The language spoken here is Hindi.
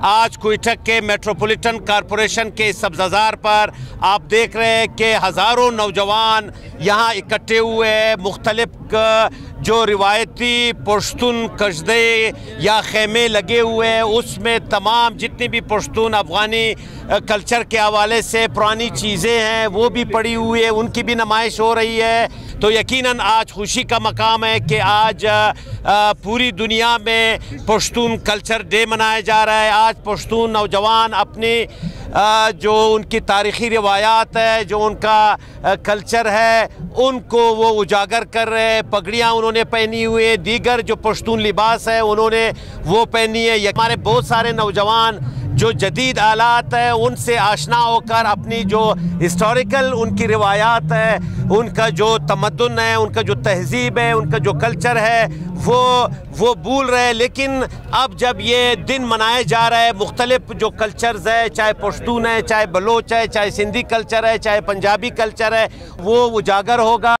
आज क्वेटा के मेट्रोपॉलिटन कॉरपोरेशन के सब्ज़ाज़ार पर आप देख रहे हैं कि हज़ारों नौजवान यहाँ इकट्ठे हुए हैं। मुख्तलिफ जो रिवायती पश्तून कस्बे या खेमे लगे हुए हैं, उसमें तमाम जितनी भी पश्तून अफ़गानी कल्चर के हवाले से पुरानी चीज़ें हैं वो भी पड़ी हुई है, उनकी भी नुमाइश हो रही है। तो यकीनन आज खुशी का मकाम है कि आज पूरी दुनिया में पश्तून कल्चर डे मनाया जा रहा है। आज पश्तून नौजवान अपनी जो उनकी तारीख़ी रिवायात है, जो उनका कल्चर है, उनको वो उजागर कर रहे हैं। पगड़ियाँ उन्होंने पहनी हुई है, दीगर जो पश्तून लिबास है उन्होंने वो पहनी है। हमारे बहुत सारे नौजवान जो जदीद आलात है उनसे आशना होकर अपनी जो हिस्टोरिकल उनकी रिवायात है, उनका जो तमद्दुन है, उनका जो तहज़ीब है, उनका जो कल्चर है वो भूल रहे हैं। लेकिन अब जब ये दिन मनाया जा रहा है, मुख्तलिफ जो कल्चर्स है, चाहे पश्तून है, चाहे बलोच है, चाहे सिंधी कल्चर है, चाहे पंजाबी कल्चर है, वो उजागर होगा।